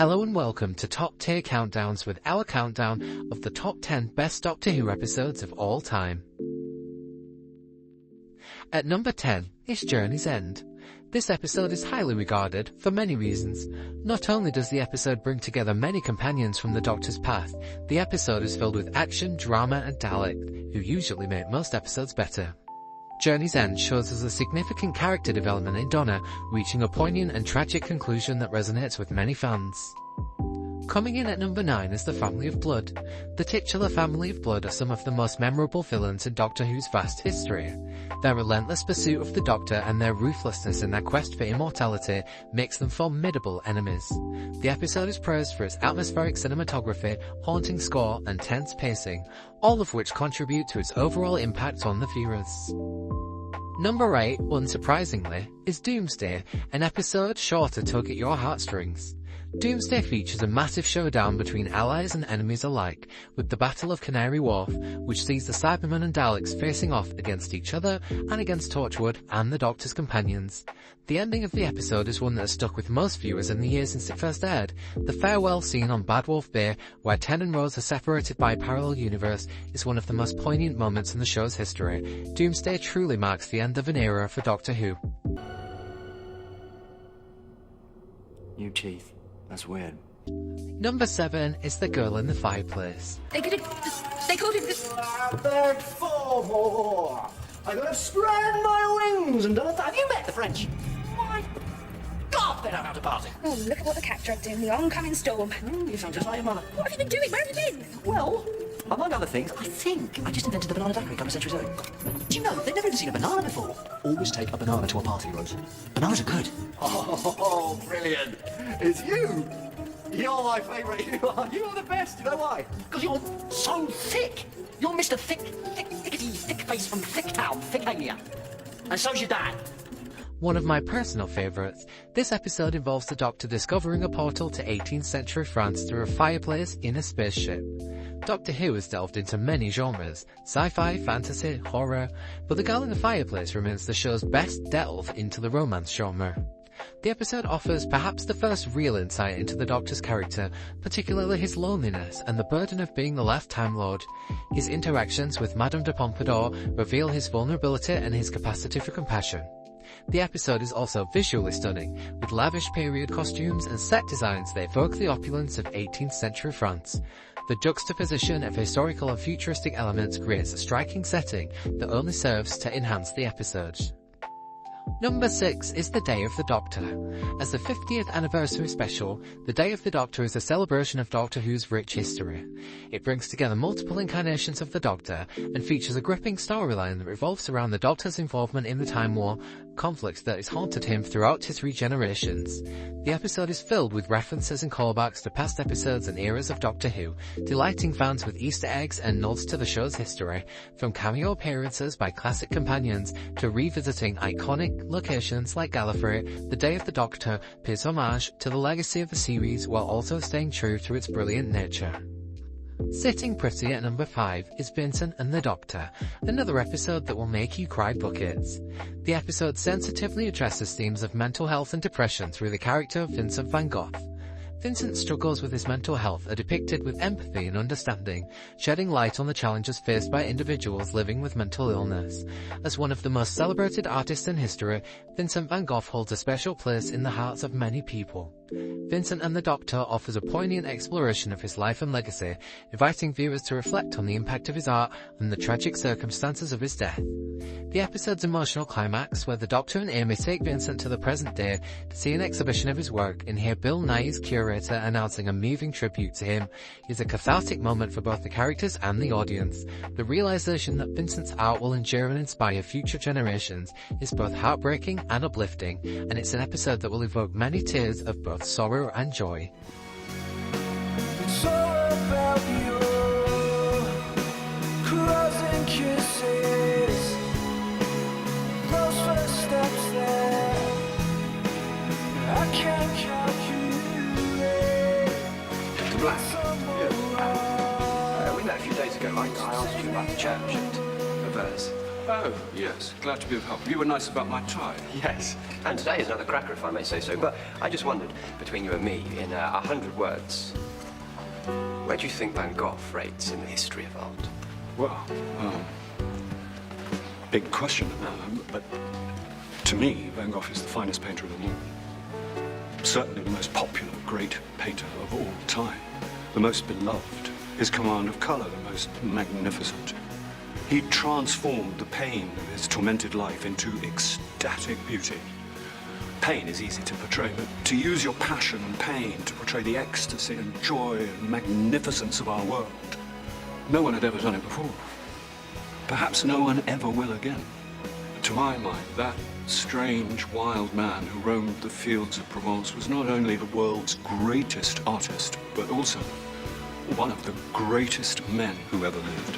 Hello and welcome to Top Tier Countdowns with our countdown of the top 10 best Doctor Who episodes of all time. At number 10 is Journey's End. This episode is highly regarded for many reasons. Not only does the episode bring together many companions from the Doctor's past, the episode is filled with action, drama and dialect, who usually make most episodes better. Journey's End shows us a significant character development in Donna, reaching a poignant and tragic conclusion that resonates with many fans. Coming in at number 9 is the Family of Blood. The titular Family of Blood are some of the most memorable villains in Doctor Who's vast history. Their relentless pursuit of the Doctor and their ruthlessness in their quest for immortality makes them formidable enemies. The episode is praised for its atmospheric cinematography, haunting score and tense pacing, all of which contribute to its overall impact on the viewers. Number 8, unsurprisingly, is Doomsday, an episode sure to tug at your heartstrings. Doomsday features a massive showdown between allies and enemies alike, with the Battle of Canary Wharf, which sees the Cybermen and Daleks facing off against each other and against Torchwood and the Doctor's companions. The ending of the episode is one that has stuck with most viewers in the years since it first aired. The farewell scene on Bad Wolf Bay, where Ten and Rose are separated by a parallel universe, is one of the most poignant moments in the show's history. Doomsday truly marks the end of an era for Doctor Who. New teeth. That's weird. Number 7 is The Girl in the Fireplace. They called it this. I begged for more. I'm gonna spread my wings and have you met the French? My God, they know how to party. Oh, look at what the cat dragged in, the oncoming storm. You sound just like your mother. What have you been doing? Where have you been? Well, among other things, I think I just invented the banana daiquiri a couple of centuries ago. Do you know, they've never even seen a banana before. Always take a banana to a party, Rose. Bananas are good. Oh, brilliant. It's you. You're my favourite. You are the best. You know why? Because you're so thick. You're Mr. Thick face from Thick Town, Thickania. And so's your dad. One of my personal favourites, this episode involves the Doctor discovering a portal to 18th century France through a fireplace in a spaceship. Doctor Who has delved into many genres, sci-fi, fantasy, horror, but The Girl in the Fireplace remains the show's best delve into the romance genre. The episode offers perhaps the first real insight into the Doctor's character, particularly his loneliness and the burden of being the last Time Lord. His interactions with Madame de Pompadour reveal his vulnerability and his capacity for compassion. The episode is also visually stunning, with lavish period costumes and set designs that evoke the opulence of 18th century France. The juxtaposition of historical and futuristic elements creates a striking setting that only serves to enhance the episode. Number 6 is The Day of the Doctor. As the 50th anniversary special, The Day of the Doctor is a celebration of Doctor Who's rich history. It brings together multiple incarnations of the Doctor and features a gripping storyline that revolves around the Doctor's involvement in the Time War, conflict that has haunted him throughout his regenerations. The episode is filled with references and callbacks to past episodes and eras of Doctor Who, delighting fans with Easter eggs and nods to the show's history, from cameo appearances by classic companions to revisiting iconic locations like Gallifrey. The Day of the Doctor pays homage to the legacy of the series while also staying true to its brilliant nature. Sitting pretty at number 5 is Vincent and the Doctor, another episode that will make you cry buckets. The episode sensitively addresses themes of mental health and depression through the character of Vincent van Gogh. Vincent's struggles with his mental health are depicted with empathy and understanding, shedding light on the challenges faced by individuals living with mental illness. As one of the most celebrated artists in history, Vincent van Gogh holds a special place in the hearts of many people. Vincent and the Doctor offers a poignant exploration of his life and legacy, inviting viewers to reflect on the impact of his art and the tragic circumstances of his death. The episode's emotional climax, where the Doctor and Amy take Vincent to the present day to see an exhibition of his work and hear Bill Nighy's curator announcing a moving tribute to him, is a cathartic moment for both the characters and the audience. The realization that Vincent's art will endure and inspire future generations is both heartbreaking and uplifting, and it's an episode that will evoke many tears of both sorrow and joy. It's all about you, closing kisses, those first steps there, I can't calculate. Mr. Black. Yeah. We met a few days ago. I asked you about the church and a verse. Oh, yes. Glad to be of help. You were nice about my tie. Yes, and today is another cracker, if I may say so. But I just wondered, between you and me, in 100 words, where do you think Van Gogh rates in the history of art? Well, big question. But to me, Van Gogh is the finest painter of them all. Certainly the most popular great painter of all time. The most beloved. His command of colour, the most magnificent. He transformed the pain of his tormented life into ecstatic beauty. Pain is easy to portray, but to use your passion and pain to portray the ecstasy and joy and magnificence of our world, no one had ever done it before. Perhaps no one ever will again. To my mind, that strange, wild man who roamed the fields of Provence was not only the world's greatest artist, but also one of the greatest men who ever lived.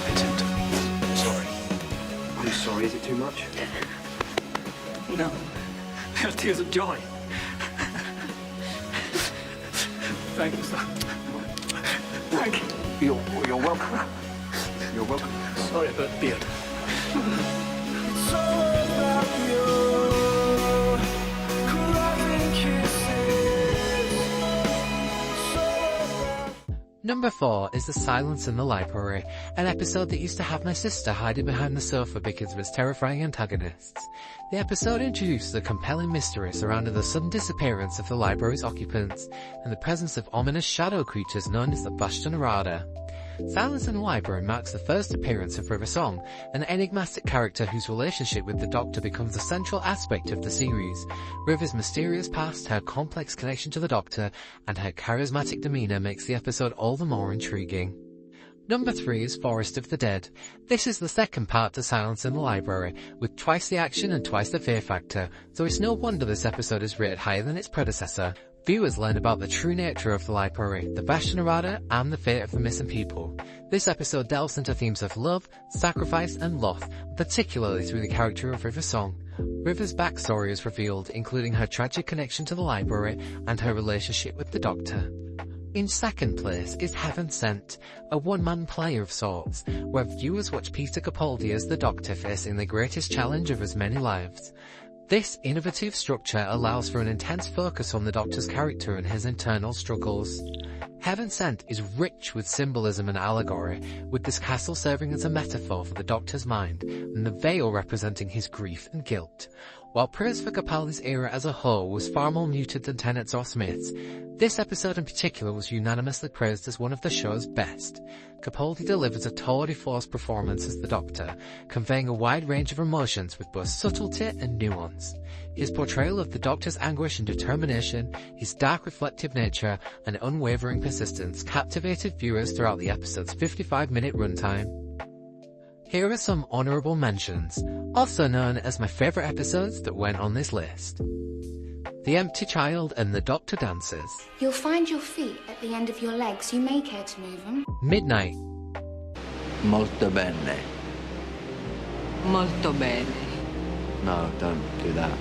Vincent, sorry. I'm sorry, is it too much? No. They're tears of joy. Thank you, sir. Thank you. You're welcome. You're welcome. Sorry about the beard. It's all about you. Crying kisses. So about Number 4 is The Silence in the Library, an episode that used to have my sister hiding behind the sofa because of its terrifying antagonists. The episode introduces a compelling mystery surrounding the sudden disappearance of the library's occupants and the presence of ominous shadow creatures known as the Bastionarada. Silence in the Library marks the first appearance of River Song, an enigmatic character whose relationship with the Doctor becomes a central aspect of the series. River's mysterious past, her complex connection to the Doctor, and her charismatic demeanour makes the episode all the more intriguing. Number 3 is Forest of the Dead. This is the second part to Silence in the Library, with twice the action and twice the fear factor, so it's no wonder this episode is rated higher than its predecessor. Viewers learn about the true nature of the library, the Bastionarada, and the fate of the missing people. This episode delves into themes of love, sacrifice, and loss, particularly through the character of River Song. River's backstory is revealed, including her tragic connection to the library and her relationship with the Doctor. In second place is Heaven Sent, a one-man play of sorts, where viewers watch Peter Capaldi as the Doctor facing the greatest challenge of his many lives. This innovative structure allows for an intense focus on the Doctor's character and his internal struggles. Heaven Sent is rich with symbolism and allegory, with this castle serving as a metaphor for the Doctor's mind, and the veil representing his grief and guilt. While praise for Capaldi's era as a whole was far more muted than Tennant's or Smith's, this episode in particular was unanimously praised as one of the show's best. Capaldi delivers a tour de force performance as the Doctor, conveying a wide range of emotions with both subtlety and nuance. His portrayal of the Doctor's anguish and determination, his dark reflective nature, and unwavering persistence captivated viewers throughout the episode's 55-minute runtime. Here are some honourable mentions, also known as my favourite episodes that went on this list. The Empty Child and the Doctor Dances. You'll find your feet at the end of your legs. You may care to move them. Midnight. Molto bene. Molto bene. No, don't do that.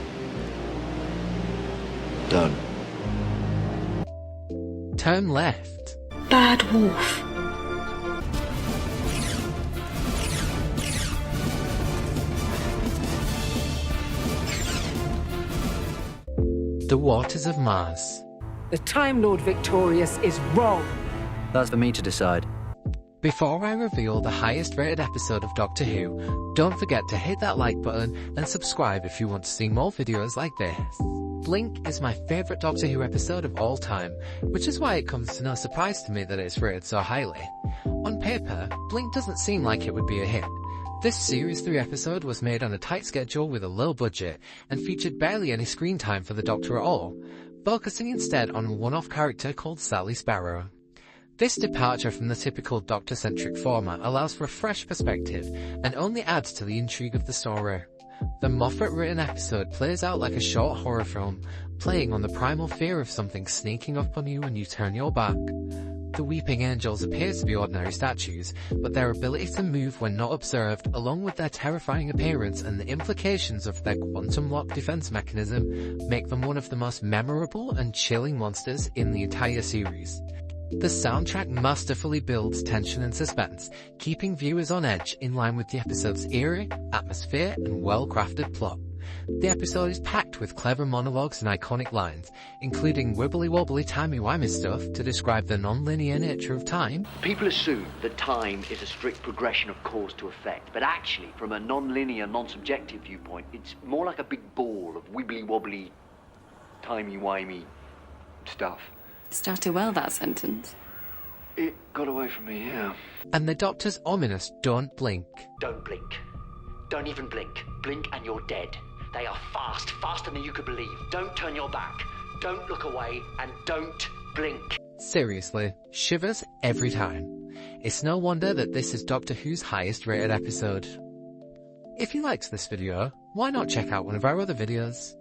Don't. Turn Left. Bad wolf. The Waters of Mars. The Time Lord Victorious is wrong. That's for me to decide. Before I reveal the highest rated episode of Doctor Who, don't forget to hit that like button and subscribe if you want to see more videos like this. Blink is my favourite Doctor Who episode of all time, which is why it comes to no surprise to me that it's rated so highly. On paper, Blink doesn't seem like it would be a hit. This Series 3 episode was made on a tight schedule with a low budget and featured barely any screen time for the Doctor at all, focusing instead on a one-off character called Sally Sparrow. This departure from the typical Doctor-centric format allows for a fresh perspective and only adds to the intrigue of the story. The Moffat-written episode plays out like a short horror film, playing on the primal fear of something sneaking up on you when you turn your back. The Weeping Angels appear to be ordinary statues, but their ability to move when not observed, along with their terrifying appearance and the implications of their quantum lock defense mechanism, make them one of the most memorable and chilling monsters in the entire series. The soundtrack masterfully builds tension and suspense, keeping viewers on edge in line with the episode's eerie, atmosphere, and well-crafted plot. The episode is packed with clever monologues and iconic lines, including wibbly-wobbly timey-wimey stuff to describe the non-linear nature of time. People assume that time is a strict progression of cause to effect, but actually, from a non-linear, non-subjective viewpoint, it's more like a big ball of wibbly-wobbly, timey-wimey stuff. Started well, that sentence. It got away from me, yeah. And the Doctor's ominous "don't blink." Don't blink. Don't even blink. Blink and you're dead. They are fast, faster than you could believe. Don't turn your back. Don't look away, and don't blink. Seriously, shivers every time. It's no wonder that this is Doctor Who's highest rated episode. If you liked this video, why not check out one of our other videos?